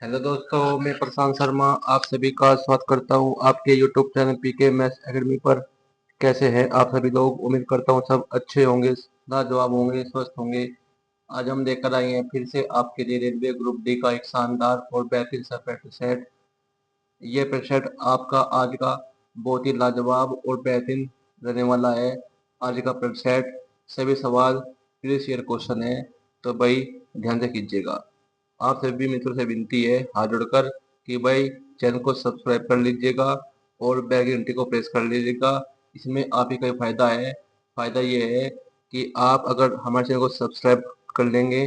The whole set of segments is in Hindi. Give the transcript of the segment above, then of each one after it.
हेलो दोस्तों, मैं प्रशांत शर्मा आप सभी का स्वागत करता हूं आपके YouTube channel PK Maths Academy पर। कैसे हैं आप सभी लोग? उम्मीद करता हूं सब अच्छे होंगे, लाजवाब होंगे, स्वस्थ होंगे। आज हम लेकर आए हैं फिर से आपके लिए रेलवे ग्रुप डी का एक शानदार और बेहतरीन सा प्रैक्टिस सेट। ये प्रैक्टिस सेट आपका आज का बहुत ही लाजवाब और बेहतरीन रहने वाला है। आज का प्रैक्टिस सेट सभी सवाल प्रीवियस ईयर क्वेश्चन है, तो भाई ध्यान से कीजिएगा। आप सभी मित्रों से विनती है हाथ जोड़कर कि भाई चैनल को सब्सक्राइब कर लीजिएगा और बेल की घंटी को प्रेस कर लीजिएगा। इसमें आप ही का ही फायदा है। फायदा ये है कि आप अगर हमारे चैनल को सब्सक्राइब कर लेंगे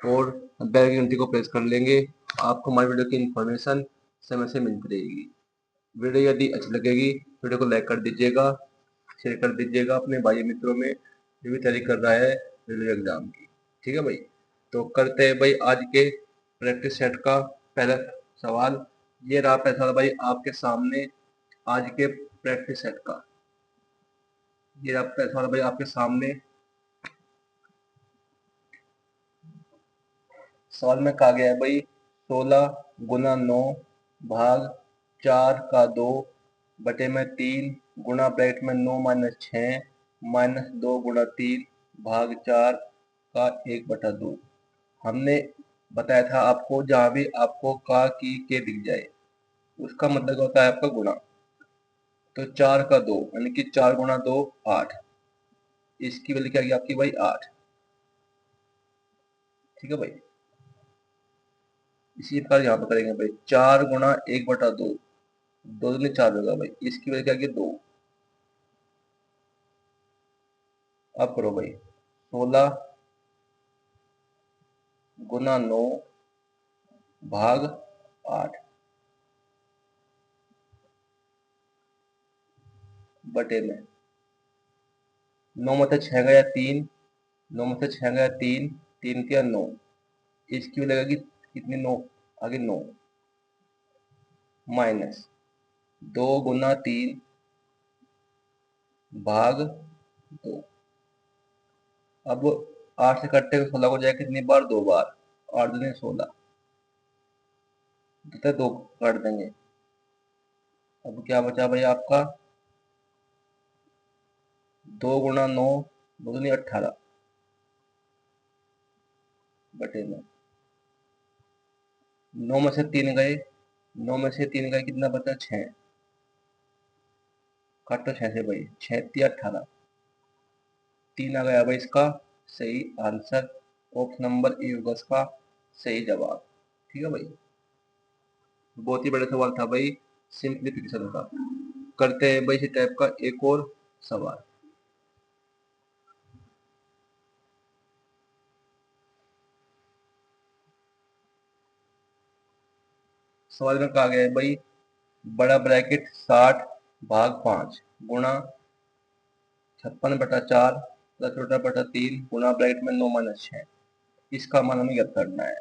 और बेल की घंटी को प्रेस कर लेंगे, आपको हमारी वीडियो की इन्फॉर्मेशन समय से मिलती रहेगी। वीडियो यदि अच्छी लगेगी वीडियो को लाइक कर दीजिएगा, शेयर कर दीजिएगा अपने भाई मित्रों में जो भी तैयारी कर रहा है रेलवे एग्जाम की। ठीक है भाई, तो करते हैं भाई आज के प्रैक्टिस सेट का पहला सवाल। ये रहा पहला सवाल भाई आपके सामने आज के प्रैक्टिस सेट का। ये रहा पहला सवाल भाई आपके सामने। सवाल में कहा गया है भाई 16 गुना 9 भाग 4 का 2 बटे में 3 गुना ब्रैकेट में 9 माइनस 6 माइनस 2 गुना 3 भाग 4 का 1/2। हमने बताया था आपको जहां भी आपको का की के दिख जाए उसका मतलब होता है आपका गुणा। तो 4 का 2 यानी कि 4 गुना 2 8। इसकी वैल्यू क्या आ गई आपकी भाई 8। ठीक है भाई, इसी प्रकार यहाँ पर करेंगे भाई 4 गुना 1/2, 2 दूनी 4 होगा भाई। इसकी वजह क्या की 2। अब करो भाई 16 गुना 9 भाग 8 बटे में 9 में से 6 गया 3, 9 में से 6 गया 3, 3 क्या 9। इसकी वजह लगेगी कितनी 9 आगे 9 माइनस 2 गुना 3 भाग 2। अब 8 से कटते हुए 16 को जाए कितनी बार 2 बार, 8 दूनी 16 तथा 2 काट देंगे। अब क्या बचा भाई आपका 2 गुना 9 2 दूनी 18 बटे में 9 में से 3 गए, 9 में से 3 गए कितना बचा 6। काटो 6 से भाई 6 3 18, 3 आ गया भाई इसका सही आंसर। ऑप्शन नंबर ए होगा इसका सही जवाब। ठीक है भाई, बहुत ही बड़ा सवाल था भाई, सिंप्लीफिकेशन का। करते हैं भाई इसी टाइप का एक और सवाल। सवाल में कहा गया है भाई बड़ा ब्रैकेट 60 भाग 5 गुणा 56/4 प्लस छोटा बटा 3 गुणा ब्रैकेट में 9 माइनस 6। इसका मान हमें ज्ञात करना है।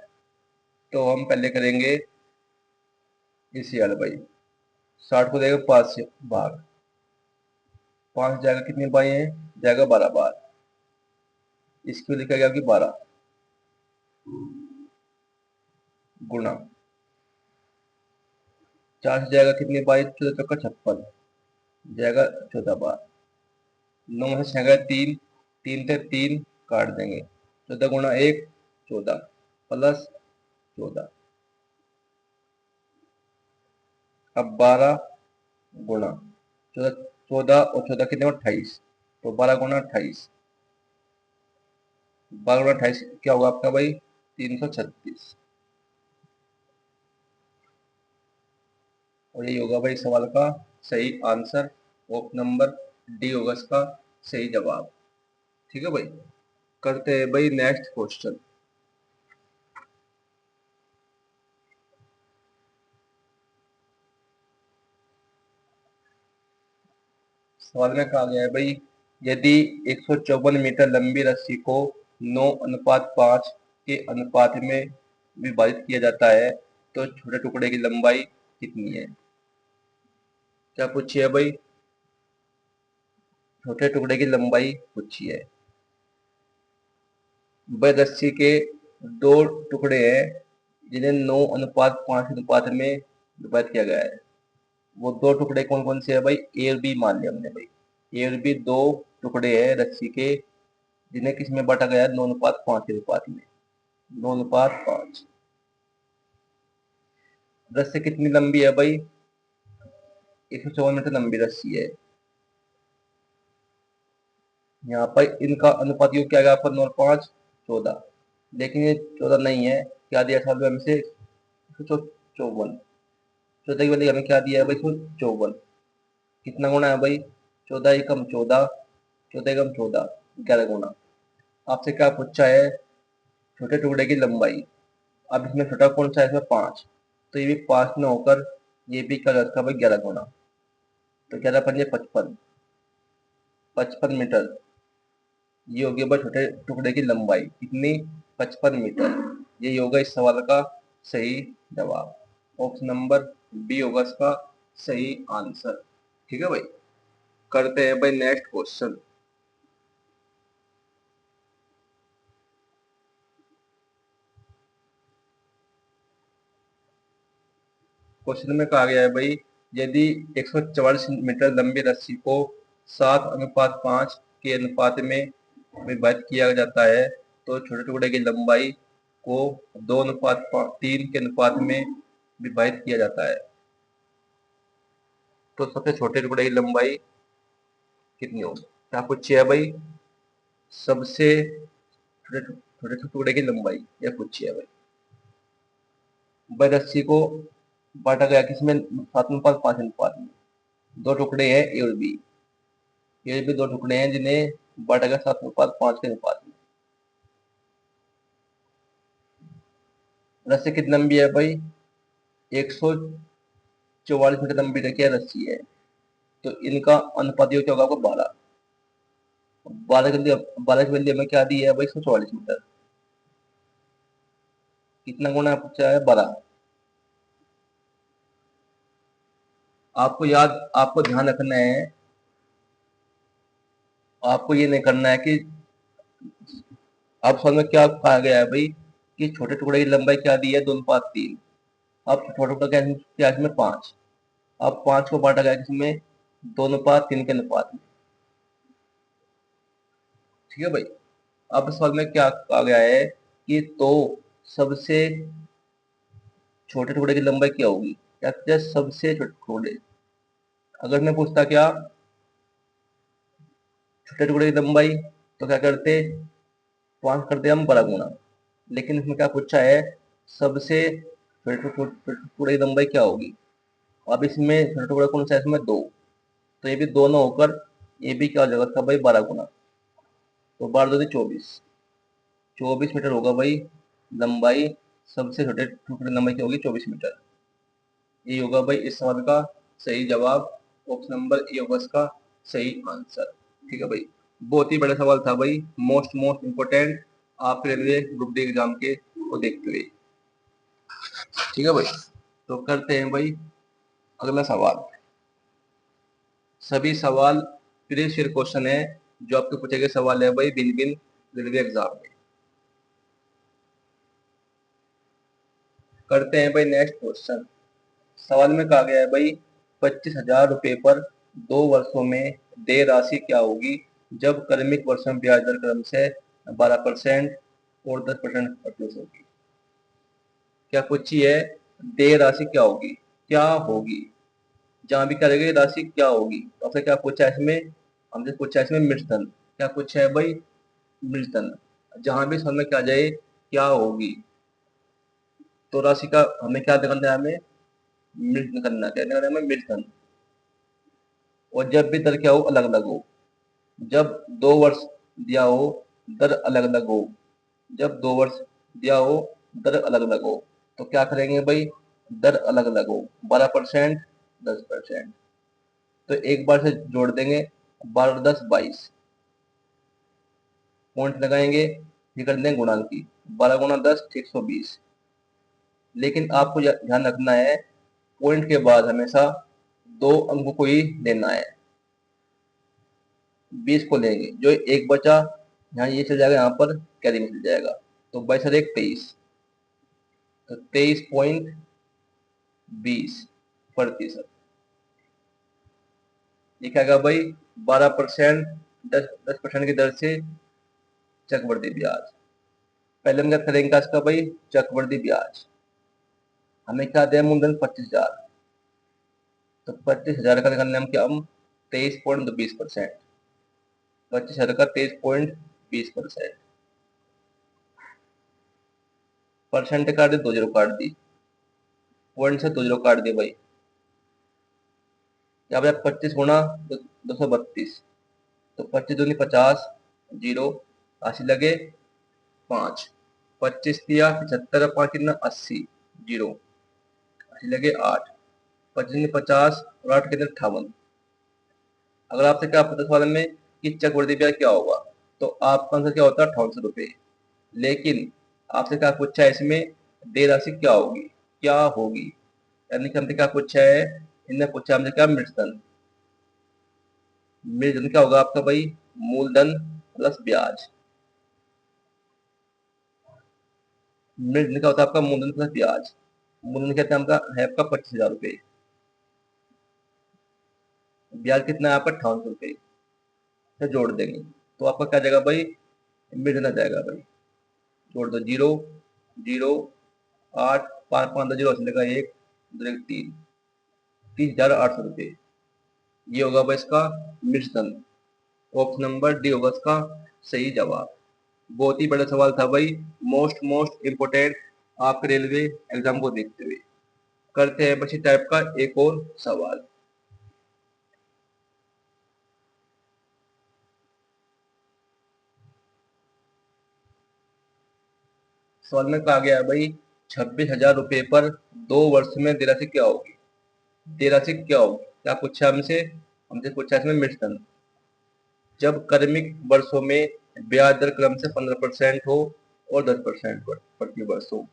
तो हम पहले करेंगे इसी वाले भाई 60 को देगा 5 से भाग 5 जाएगा कितनी बार है जाएगा 12 बार। इसको लिखा गया कि 12 गुणा 4 से जाएगा कितनी बार 14 चौका 56 जाएगा 14 बार। 9 में से 6 गया 3, 3 से 3 काट देंगे 14 गुणा 1 14 प्लस 14। अब 12 गुणा 14 और 14 कितने 28, तो 12 गुणा 28, 12 गुणा 28 क्या होगा आपका भाई 336। और यही होगा भाई सवाल का सही आंसर। ऑप्शन नंबर डी होगा इसका सही जवाब। ठीक है भाई, करते हैं भाई नेक्स्ट क्वेश्चन। सवाल में कहा गया है भाई यदि 154 मीटर लंबी रस्सी को 9:5 के अनुपात में विभाजित किया जाता है तो छोटे टुकड़े की लंबाई कितनी है। क्या पूछी है भाई, छोटे टुकड़े की लंबाई पूछी है। भाई रस्सी के 2 टुकड़े हैं, जिन्हें 9:5 अनुपात में विभाजित किया गया है। वो दो टुकड़े कौन कौन से है भाई? ए और बी मान लिया हमने भाई। ए और बी दो टुकड़े हैं रस्सी के, जिन्हें किस में बांटा गया है? 9:5 के अनुपात में। 9:5। रस्सी कितनी लंबी है भाई? 154 मीटर लंबी रस्सी है। यहाँ पर इनका अनुपात योग क्या आएगा आपका? 9:5 14। लेकिन ये 14 नहीं है, क्या दिया था हमें से? 54। 14 की बदले हमें क्या दिया है भाई? 54। कितना गुना है भाई? 14 एकम 14, 14 एकम 14, 11 गुना। आपसे क्या पूछा है? छोटे टुकड़े की लंबाई। अब इसमें छोटा कौन सा है? इसमें 5। तो ये भी 5 में होकर ये भी क्या रहता है भाई? 11 गुना। तो 11 पंजे 55, 55 मीटर। ये होगी भाई छोटे टुकड़े की लंबाई कितनी? 55 मीटर। ये होगा इस सवाल का सही जवाब। ऑप्शन नंबर बी होगा इसका सही आंसर। ठीक है भाई। करते हैं भाई नेक्स्ट क्वेश्चन। क्वेश्चन में कहा गया है भाई, यदि 144 मीटर लंबी रस्सी को 7:5 के अनुपात में विभाजित किया जाता है तो छोटे टुकड़े की लंबाई को 2:3 के अनुपात में विभाजित किया जाता है। तो सबसे छोटे टुकड़े की लंबाई कितनी होगी? क्या पूछिए है भाई? सबसे छोटे छोटे टुकड़े की लंबाई यह पूछिए है भाई। भाई रस्सी को बांटा गया किसमें? 7:5 अनुपात में। दो टुकड़े हैं ए और बी। ये भी दो टुकड़े हैं जिन्हें बांटा गया 7:5 के अनुपात में। रस्सी कितनी लंबी है भाई? 144 मीटर लंबी रखी रस्सी है। तो इनका अनुपात क्या होगा आपको? 12। 12 के बदले हमें क्या दी है भाई? 144 मीटर। कितना गुना पूछा है? 12। आपको ध्यान रखना है, आपको ये नहीं करना है कि आप सवाल में क्या कहा गया है भाई कि छोटे टुकड़े की लंबाई क्या दी है? 2:3। अब छोटा टुकड़ा क्या है इसमें? 5। अब 5 को बांटा गया किसमें? 2:3 के अनुपात में। ठीक है भाई। अब सवाल में क्या कहा गया है कि तो सबसे छोटे टुकड़े की लंबाई क्या होगी? क्या कहते हैं? सबसे छोटे टुकड़े। अगर मैं पूछता क्या छोटे टुकड़े की लंबाई, तो क्या करते? 5 करते हम 12 गुना। लेकिन इसमें क्या पूछा है? सबसे छोटे टुकड़े की लंबाई क्या होगी? अब इसमें छोटा टुकड़ा कौन सा है? इसमें 2। तो ये भी दोनों होकर ये भी क्या हो जाएगा था भाई? 12 गुना। तो 12 2 24, 24 मीटर होगा भाई लंबाई। सबसे छोटे टुकड़े की लंबाई क्या होगी? 24 मीटर। ये होगा भाई इस सवाल का सही जवाब। ऑप्शन नंबर ए होगा इसका सही आंसर। ठीक है भाई। बहुत ही बड़ा सवाल था भाई, मोस्ट इम्पोर्टेंट आपके रेलवे ग्रुप डी एग्जाम के को देखते हुए। ठीक है भाई। तो करते हैं भाई अगला सवाल। सभी सवाल प्रीवियस ईयर क्वेश्चन है जो आपके पूछे गए सवाल है भाई भिन्न भिन्न रेलवे एग्जाम में। करते हैं भाई नेक्स्ट क्वेश्चन। सवाल में कहा गया है भाई 25,000 रुपए पर 2 वर्षों में देय राशि क्या होगी जब क्रमिक वर्षों में ब्याज दर क्रम से 12% और 10% प्रतिशत होगी। क्या पूछी है? देय राशि क्या होगी? क्या होगी? जहां भी क्या रहेगी राशि क्या होगी, तो आपसे क्या पूछा है इसमें? हमसे पूछा है इसमें मृतधन। क्या पूछा है भाई? मृतधन। जहां भी समय क्या जाए क्या होगी, तो राशि का हमें क्या करना है? हमें मृत करना, क्या करना है हमें? मृतधन। और जब भी दर क्या हो? अलग अलग हो। जब 2 वर्ष दिया हो दर अलग अलग हो। जब 2 वर्ष दिया हो दर अलग अलग हो, तो क्या करेंगे भाई? दर अलग अलग हो। 12%, 10%। तो एक बार से जोड़ देंगे। 12 10 22 पॉइंट लगाएंगे, फिर कर देंगे गुणांकी। 12 गुना 10 120। लेकिन आपको ध्यान रखना है पॉइंट के बाद हमेशा 2 अंकों को ही लेना है। 20 को लेंगे, जो एक बचा यहाँ ये चल जाएगा, यहाँ पर कैरी में चल जाएगा। तो 22 और 1 23। तो 23.20%। ये क्या होगा भाई, 12%, 10% की दर से चक्रवृद्धि ब्याज। पहले हम क्या करेंगे इसका भाई, चक्रवृद्धि ब्याज। हमें क्या दिया, मूलधन 25,000, तो 25,000 का निकालने हम क्या, हम 23.20%, 25,000 का 23.20%। परसेंट काट दी, 2 जीरो काट दी, पॉइंट से 2 जीरो काट दिए भाई। यहाँ पे 25 गुणा 232, तो 25 दूनी 50, जीरो, 80 लगे 5, 25 दिया 75, 5 कितना 80, जीरो, 80 लगे 8, 25 50 और 8 कितने 58। अगर आपसे क्या पता सवाल में कि चक्रवृद्धि ब्याज क्या होगा, तो आपका आंसर क्या होता है, 5800 रुपये। लेकिन आपसे क्या पूछा है इसमें, देय राशि क्या होगी, क्या होगी, यानी कि हमसे क्या पूछा है, इनने पूछा हमसे क्या, मृतधन। मृतधन क्या होगा आपका भाई, मूलधन प्लस ब्याज। मृतधन क्या होता है आपका, मूलधन प्लस ब्याज। मूलधन कहते हैं आपका है आपका 25,000 रुपये, ब्याज कितना है आपका 5800 रुपये, से जोड़ देंगे तो आपका क्या जाएगा भाई, मृतधन आ जाएगा भाई। जोड़ दो, जीरो जीरो 8, 5 5 2 जीरो, चलेगा 1 2 1 3, 30,800 रुपये। ये होगा भाई इसका मृतधन। ऑप्शन नंबर डी होगा इसका सही जवाब। बहुत ही बड़ा सवाल था भाई, मोस्ट इम्पोर्टेंट आपके रेलवे एग्जाम को देखते हुए। करते हैं बच्चे टाइप का एक और सवाल। सवाल में कहा गया है भाई, 26,000 रुपये पर 2 वर्ष में देय राशि क्या होगी। देय राशि क्या होगी, क्या पूछा हमसे, हमसे पूछा इसमें मृतधन। जब कर्मिक वर्षों में ब्याज दर क्रम से 15% हो और 10% प्रति वर्ष हो,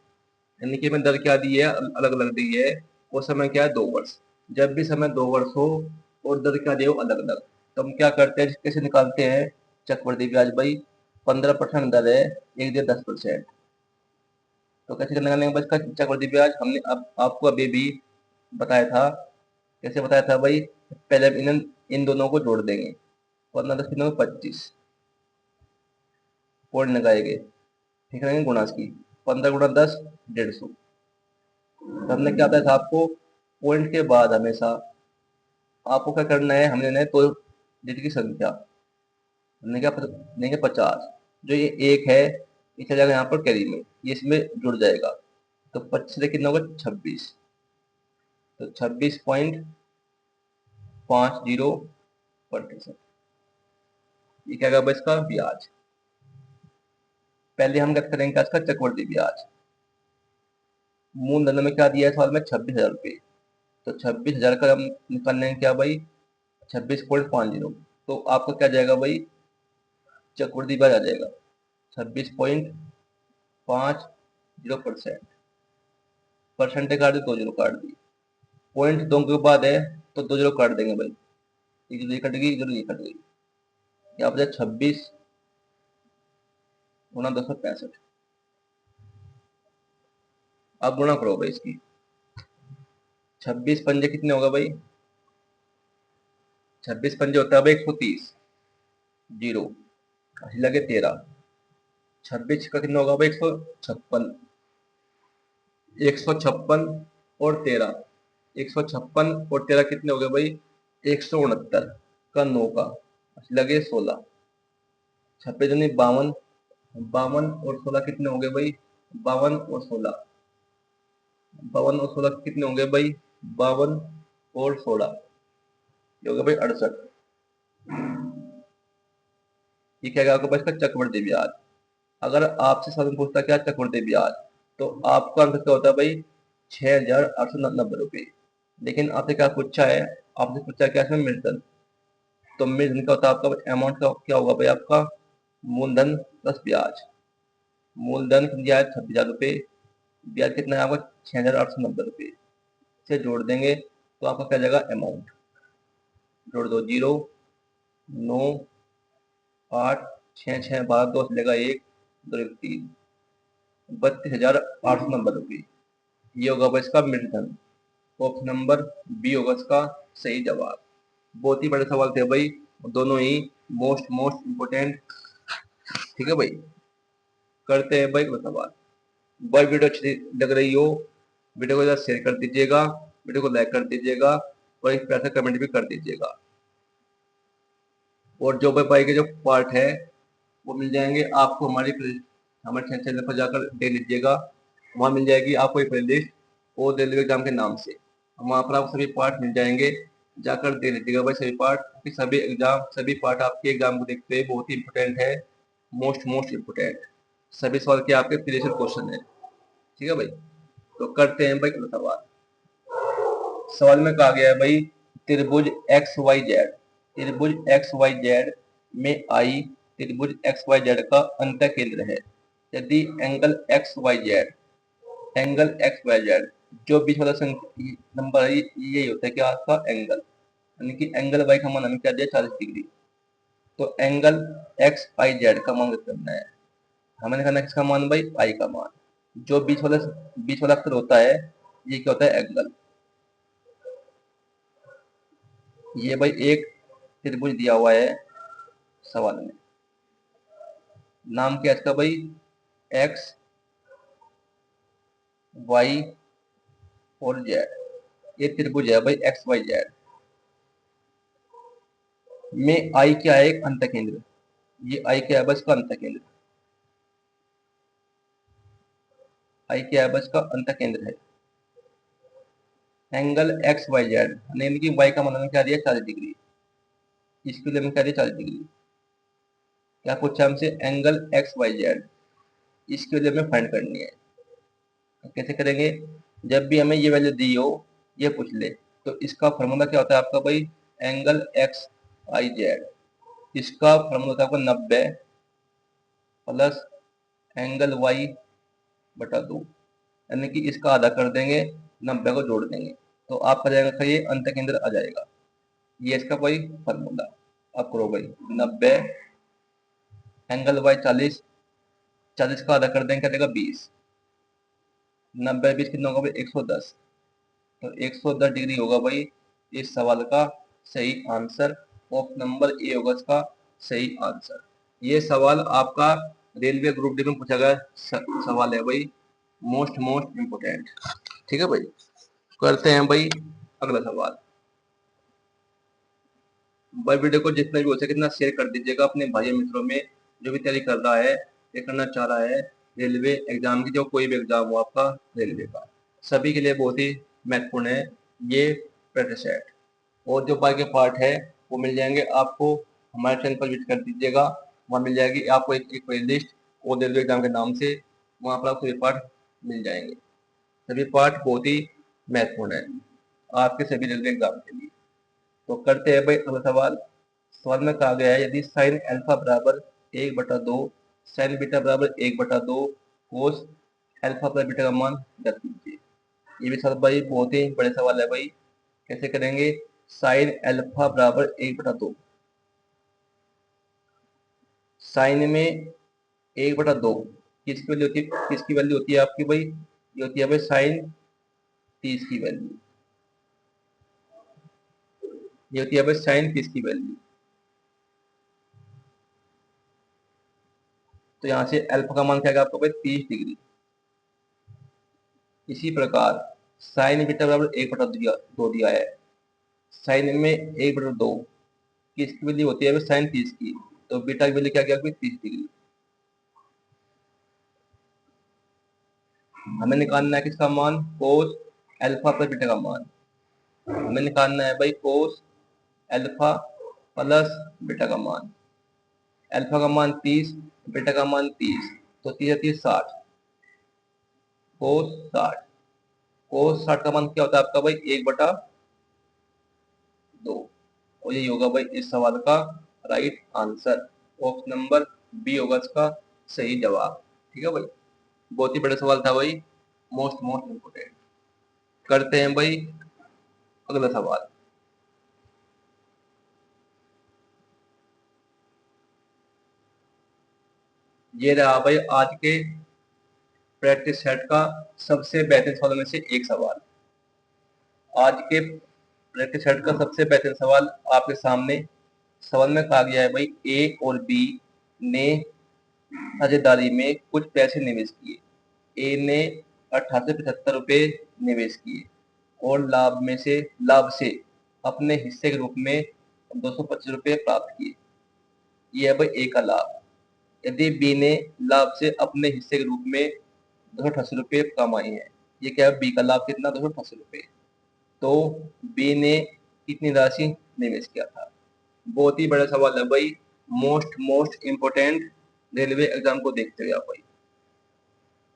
यानी कि हमें दर क्या दी है, अलग अलग दी है, वो समय क्या है, 2 वर्ष। जब भी समय 2 वर्ष हो और दर क्या दी हो अलग अलग, तो हम क्या करते हैं, कैसे निकालते हैं चक्रवृद्धि ब्याज भाई। 15% दर है, एक दे 10%, तो कैसे निकालने का इसका चक्रवृद्धि ब्याज, हमने अब आपको अभी भी बताया था। कैसे बताया था भाई, पहले इन दोनों को जोड़ देंगे, 15 10 कितने 25, पॉइंट लगाएंगे, ठीक रहेंगे गुणा की, 15 गुणा 10 150। तो हमने क्या बताया था आपको, पॉइंट के बाद हमेशा आपको क्या करना है, हमने लेना है तो डिजिट की संख्या। हमने क्या देंगे 50, जो ये एक है ये चला जाएगा यहाँ पर कैरी में, ये इसमें जुड़ जाएगा, तो 25 से कितना होगा 26, तो 26.50%। ये क्या होगा इसका ब्याज। पहले हम क्या करेंगे इसका चक्रवृद्धि ब्याज। मूलधन में क्या दिया है सवाल में, 26,000 रुपये, तो 26,000 का हम निकालने हैं क्या भाई, 26.50, तो आपका क्या जाएगा भाई, चक्रवृद्धि ब्याज आ जाएगा 26.50%। परसेंटेज काट दी, 2 जीरो काट दी, पॉइंट 2 के बाद है तो 2 जीरो काट देंगे भाई, एक जीरो कट गई, जीरो ये कट गई, यहाँ पर 26 गुणा 265। अब गुणा करो भाई इसकी, 26 पंजे कितने होगा भाई, 26 पंजे होता है भाई 130, जीरो, लगे 13, 26 का कितना होगा भाई 156, 156 और 13, 156 और 13 कितने हो गए भाई, 169 का 9 का लगे 16, 26 दूनी 52, 52 और 16 कितने हो गए भाई, 52 और 16, 52 और 16 कितने होंगे भाई, 52 और 16 ये हो गया भाई 68। ये क्या आपके पास का चक्रवृद्धि ब्याज। अगर आपसे सवाल पूछता क्या चक्रवृद्धि ब्याज, तो आपका आंसर क्या होता है भाई, 6,890 रुपये। लेकिन आपसे क्या पूछा है, आपसे पूछा क्या इसमें मृतधन, तो मृतधन का होता है आपका अमाउंट का क्या होगा भाई, आपका मूलधन प्लस ब्याज। मूलधन दिया है 26,000 रुपये, ब्याज कितना है आपका 6,890 रुपये, से जोड़ देंगे तो आपका क्या जाएगा अमाउंट। जोड़ दो, जीरो 9 8 6 6 12 2 चलेगा 1 2 1 3, 32,890 रुपये। ये होगा भाई इसका मिल्टन। ऑप्शन नंबर बी होगा इसका सही जवाब। बहुत ही बड़े सवाल थे भाई, दोनों ही मोस्ट मोस्ट इम्पोर्टेंट। ठीक है भाई, करते हैं भाई अगला सवाल। भाई वीडियो अच्छी लग रही हो, वीडियो को शेयर कर दीजिएगा, वीडियो को लाइक कर दीजिएगा और एक प्यारा सा कमेंट भी कर दीजिएगा। और जो भाई के जो पार्ट है वो मिल जाएंगे आपको हमारे चैनल पर जाकर दे लीजिएगा। वहाँ मिल जाएगी आपको एक प्लेलिस्ट और रेलवे एग्जाम के नाम से, वहाँ पर आपको सभी पार्ट मिल जाएंगे, जाकर दे लीजिएगा भाई सभी पार्ट, क्योंकि सभी पार्ट आपके एग्जाम को देखते हुए बहुत ही इंपॉर्टेंट है, मोस्ट मोस्ट इम्पोर्टेंट। सभी सवाल के आपके प्रीवियस क्वेश्चन है। ठीक है भाई, तो करते हैं भाई अगला सवाल। सवाल में कहा गया है भाई, त्रिभुज एक्स वाई जेड, त्रिभुज एक्स वाई जेड में आई त्रिभुज एक्स वाई जेड का अंत केंद्र है यदि angle X Y Z, angle X Y Z जो बीच वाला नंबर है यही होता है कि आपका एंगल, यानी कि एंगल वाई का मान हमें क्या दिया 40 डिग्री। तो एंगल एक्स आई जेड का मान करना है, हमें निकालना है किसका मान भाई, आई का मान। जो बीच वाला अक्षर होता है ये क्या होता है, एंगल। ये भाई एक त्रिभुज दिया हुआ है सवाल में, नाम क्या है इसका भाई, एक्स वाई और जेड। ये त्रिभुज है भाई एक्स वाई जेड में आई क्या है, एक अंत केंद्र। ये आई क्या है बस का अंत केंद्र, आई क्या है बस का अंत केंद्र है। एंगल एक्स वाई जेड यानी कि वाई का मान हमें क्या दिया 40 डिग्री, इसके लिए हमें क्या दिया 40 डिग्री। क्या पूछा हमसे, एंगल एक्स वाई जेड, इसके लिए हमें फाइंड करनी है। कैसे करेंगे, जब भी हमें ये वैल्यू दी हो, ये पूछ ले, तो इसका फॉर्मूला क्या होता है आपका भाई, एंगल एक्स आई जेड, इसका फॉर्मूला होता है आपका 90 प्लस एंगल वाई बटा 2, यानी कि इसका आधा कर देंगे, 90 को जोड़ देंगे, तो आपका जाएगा ये अंत के अंदर आ जाएगा। ये इसका भाई फॉर्मूला। अब करो भाई, 90 एंगल वाई 40, 40 का आधा कर देंगे क्या देगा 20, 90 20 कितना होगा भाई 110, तो 110 डिग्री होगा भाई इस सवाल का सही आंसर। ऑप्शन नंबर ए होगा इसका सही आंसर। ये सवाल आपका रेलवे ग्रुप डी में पूछा गया सवाल है भाई, मोस्ट मोस्ट इम्पोर्टेंट। ठीक है भाई, करते हैं भाई अगला सवाल। भाई वीडियो को जितना भी हो सके इतना शेयर कर दीजिएगा अपने भाई मित्रों में, जो भी तैयारी कर रहा है या करना चाह रहा है रेलवे एग्जाम की, जो कोई भी एग्जाम हो आपका रेलवे का, सभी के लिए बहुत ही महत्वपूर्ण है ये प्रैक्टिस सेट। और जो बाकी पार्ट है वो मिल जाएंगे आपको, हमारे चैनल पर विजिट कर दीजिएगा, वहाँ मिल जाएगी आपको एक प्ले लिस्ट और रेलवे एग्जाम के नाम से, वहाँ पर आपको सभी पार्ट मिल जाएंगे। सभी पार्ट बहुत ही महत्वपूर्ण है आपके सभी रेलवे एग्जाम के लिए। तो करते हैं भाई अगला सवाल। सवाल में कहा गया है यदि साइन अल्फा बराबर 1/2, साइन बीटा बराबर 1/2 कोस अल्फा प्लस बीटा का मान ज्ञात कीजिए। ये भी सवाल भाई बहुत ही बड़े सवाल है भाई, कैसे करेंगे। साइन अल्फा बराबर 1/2, साइन में 1/2 किसकी वैल्यू होती है आपकी भाई, ये होती है भाई साइन 30 की वैल्यू, ये होती है भाई साइन 30 की वैल्यू। तो यहाँ से अल्फा का मान क्या आएगा आपको भाई 30 डिग्री। इसी प्रकार साइन बीटा बराबर 1/2 दिया है, साइन में 1/2 किसकी वैल्यू होती है साइन 30 की, तो बीटा की वैल्यू क्या गया 30 डिग्री। हमें निकालना है किसका मान, कोस अल्फा प्लस बीटा का मान। हमें निकालना है भाई कोस अल्फा प्लस बीटा का मान। अल्फा का मान 30, बीटा का मान 30, तो 30 30 60, कोस 60, कोस 60 का मान क्या होता है आपका भाई 1/2, और यही होगा भाई इस सवाल का right answer. Option number B होगा इसका सही जवाब। ठीक है भाई, बहुत ही बड़ा सवाल था भाई, मोस्ट मोस्ट इम्पोर्टेंट। करते हैं भाई अगला सवाल। ये रहा भाई आज के प्रैक्टिस सेट का सबसे बेहतरीन सवालों में से एक सवाल। आज के प्रैक्टिस सेट का सबसे बेहतरीन सवाल आपके सामने। सवाल में कहा गया है भाई, ए और बी ने साझेदारी में कुछ पैसे निवेश किए। ए ने 1875 रुपए निवेश किए और लाभ से अपने हिस्से के रूप में 225 रुपए प्राप्त किए। ये है भाई ए का लाभ। यदि बी ने लाभ से अपने हिस्से के रूप में 288 रुपए कमाए हैं, ये क्या है, बी का लाभ कितना, 288 रुपए। तो बी ने कितनी राशि निवेश किया था। बहुत ही बड़ा सवाल है भाई, मोस्ट इम्पोर्टेंट रेलवे एग्जाम को देखते हुए आप भाई।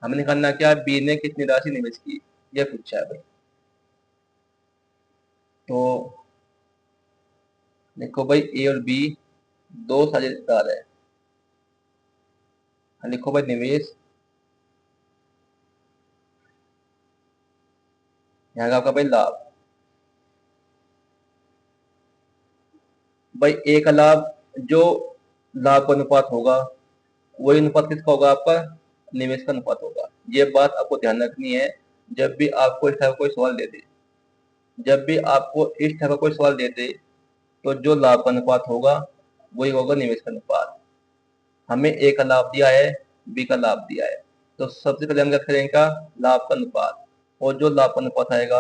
हमने करना क्या, बी ने कितनी राशि निवेश की, यह पूछा है भाई। तो देखो भाई, ए और बी दो साझेदार है। लिखो भाई निवेश, यहाँ का आपका भाई लाभ। भाई ए का लाभ, जो लाभ का अनुपात होगा वही अनुपात किसका होगा, आपका निवेश का अनुपात होगा। ये बात आपको ध्यान रखनी है जब भी आपको इस टाइप का कोई सवाल दे दे। जब भी आपको इस टाइप का कोई सवाल दे दे तो जो लाभ का अनुपात होगा वही होगा निवेश का अनुपात। हमें ए का लाभ दिया है, बी का लाभ दिया है, तो सबसे पहले हम क्या करेंगे का, लाभ का अनुपात। और जो लाभ का अनुपात आएगा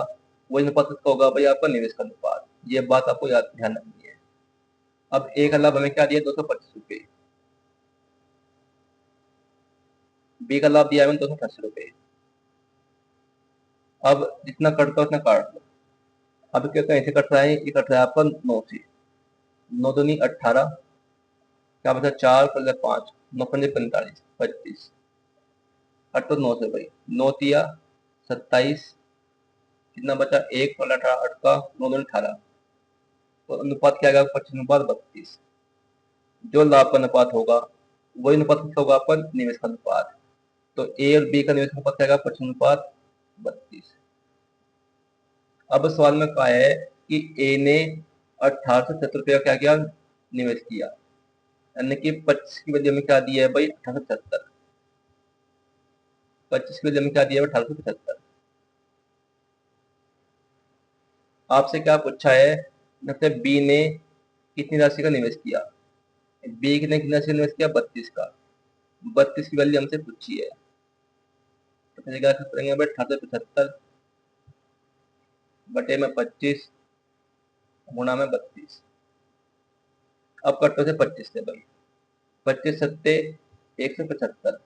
वही अनुपात किसका होगा भाई, आपका निवेश का अनुपात। ये बात आपको याद ध्यान रखनी है। अब ए का लाभ हमें क्या दिया, 225 रुपए। बी का लाभ दिया है 288 रुपए। अब जितना कटता है उतना काट लो। अब क्या ऐसे कट रहा है, ये कट रहा है आपका 9 से। 9 दूनी 18, क्या बचा 4 पहले 5, 9 पंजे 45, 25, 8 तो 9 से भाई, 9 तिया 27, कितना बचा 1 पहले 18, 8 का 9 दूनी 18, तो अनुपात क्या आएगा, 25:32। जो लाभ का अनुपात होगा वही अनुपात किसका होगा, आपका निवेश का अनुपात। तो ए और बी का निवेश अनुपात क्या आएगा, 25:32। अब सवाल में कहा है कि ए ने 1870 रुपया क्या किया, निवेश किया। यानी कि 25 की वजह में क्या दिया है भाई, 1875। 25 की वजह में क्या दिया है, 1875। आपसे क्या पूछा है, मतलब बी ने कितनी राशि का निवेश किया। बी ने कितनी राशि का निवेश किया, 32 का। 32 की वैल्यू हमसे पूछी है, तो फिर क्या करेंगे भाई, 1875 बटे में 25 गुणा में 32। अब कटो से 25 से भाई, 25 सत्ते 175,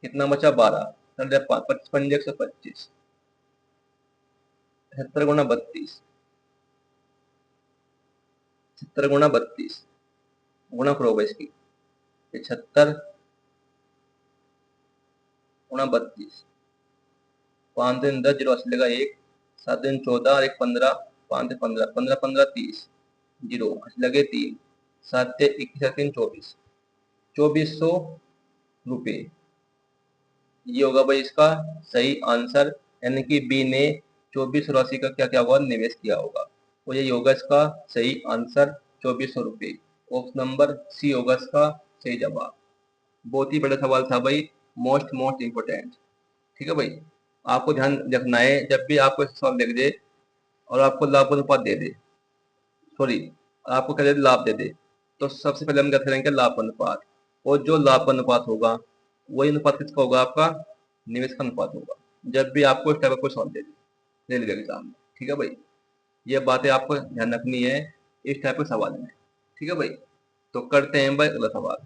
कितना बचा 12, 25 पंजे 125, 70 गुणा 32, 70 गुणा 32 गुणा करो भाई इसकी, 76 गुणा 32, 5 दिन 10, 0 असलेगा 1, 7 दिन 14 और 1 15, 5 15, 15 15 30, 0 लगे 3, 7 21 3 24, 2400 रुपये। ये होगा भाई इसका सही आंसर। यानी कि बी ने 24 राशि का क्या क्या होगा, निवेश किया होगा। तो ये होगा इसका सही आंसर, 2400 रुपये। ऑप्शन नंबर सी होगा इसका सही जवाब। बहुत ही बड़ा सवाल था भाई, मोस्ट इम्पोर्टेंट। ठीक है भाई, आपको ध्यान रखना है जब भी आपको सवाल लिख दे और आपको लाभ अनुपात दे दे, सॉरी आपको क्या दे दे, लाभ दे दे, तो सबसे पहले हम क्या करेंगे, लाभ अनुपात। और जो लाभ अनुपात होगा वही अनुपात किसका होगा, आपका निवेश का अनुपात होगा। जब भी आपको इस टाइप का कोई सवाल दे दे रेलवे एग्जाम में। ठीक है भाई, ये बातें आपको ध्यान रखनी है इस टाइप के सवाल में। ठीक है भाई, तो करते हैं भाई अगला सवाल।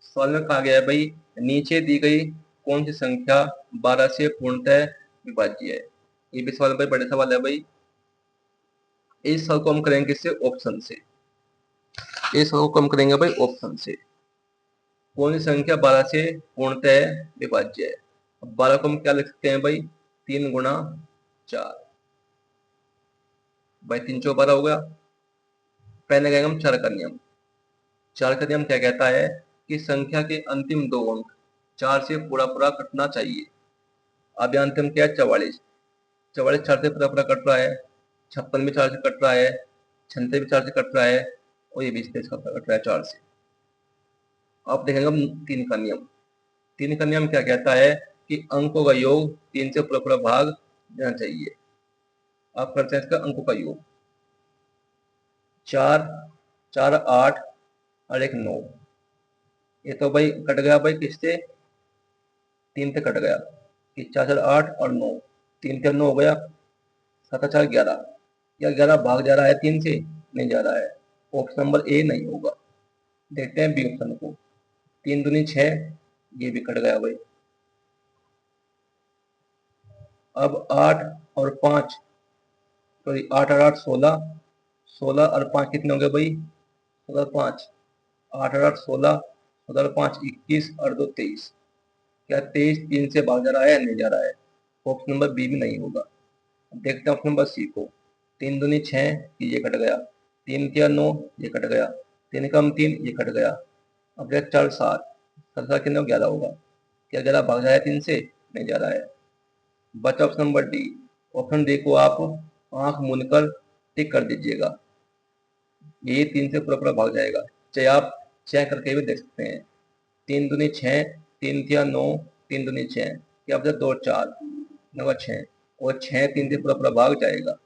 सवाल में कहा गया है भाई, नीचे दी गई कौन सी संख्या 12 से पूर्णतः विभाज्य है। ये भी सवाल भाई बड़े सवाल है भाई। इस सवाल को हम करेंगे किससे, ऑप्शन से। इस सवाल को हम करेंगे भाई ऑप्शन से। कौन सी संख्या 12 से पूर्णतः विभाज्य है। अब 12 को हम क्या लिख सकते हैं भाई, 3 गुणा 4, भाई 3 चौ 12 हो गया। पहले कहेंगे हम 4 का नियम। 4 का नियम क्या कहता है कि संख्या के अंतिम 2 अंक 4 से पूरा पूरा कटना चाहिए। अब यहाँ अंतिम क्या है, 44। 44 4 से पूरा पूरा कट रहा है, 56 भी 4 से कट रहा है, 96 भी 4 से कट रहा है, और ये 20 इसका कट रहा है 4 से। आप देखेंगे हम 3 का नियम। 3 का नियम क्या कहता है कि अंकों का योग 3 से पूरा पूरा भाग जाना चाहिए। आप करते हैं इसका अंकों का योग 4, 4 8 और 1 9। ये तो भाई कट गया भाई किससे, 3 से कट गया कि 4 4 8 और 9, 3 से 9 हो गया, 7 4 11। क्या 11 भाग जा रहा है 3 से? नहीं जा रहा है। ऑप्शन नंबर ए नहीं होगा। देखते हैं बी ऑप्शन को। 3 दूनी 6, ये भी कट गया भाई। अब 8 और 5, तो 8 और 8 16, 16 और 5 कितने हो गए भाई? 16 और 5, 8 और 8 16, 16 और 5 21 और 2 23। क्या 23 3 से भाग जा रहा है? नहीं जा रहा है। ऑप्शन नंबर बी भी नहीं होगा। देखते हैं ऑप्शन नंबर सी को। 3 दूनी 6, ये कट गया। 3 क्या 9, ये कट गया। 3 कम 3, ये कट गया। अब देख 4 7, 7 कितने 11 होगा। क्या 11 भाग जा रहा है 3 से? नहीं जा रहा है। बचा option number D. Option D को आप आंख मूंदकर टिक कर दीजिएगा, ये 3 से पूरा पूरा भाग जाएगा। चाहे आप चेक करके भी देख सकते हैं। 3 दूनी 6, 3 तिया 9, 3 दूनी 6, क्या बचा 2 4 9 6, और 6 3 से पूरा पूरा भाग जाएगा।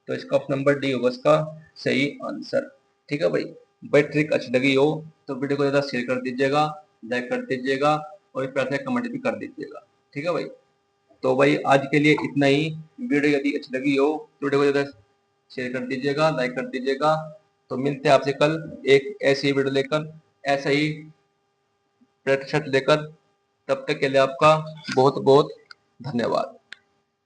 तो इसका ऑप्शन नंबर डी होगा इसका सही आंसर। ठीक है भाई। भाई ट्रिक अच्छी लगी हो तो वीडियो को ज़्यादा शेयर कर दीजिएगा, लाइक कर दीजिएगा और इस तरह से कमेंट भी कर दीजिएगा। ठीक है भाई। तो भाई आज के लिए इतना ही। वीडियो यदि अच्छी लगी हो तो वीडियो को ज़्यादा शेयर कर दीजिएगा, लाइक कर दीजिएगा। तो मिलते हैं आपसे कल एक ऐसी वीडियो लेकर, ऐसा ही प्रतिशत लेकर। तब तक के लिए आपका बहुत बहुत धन्यवाद।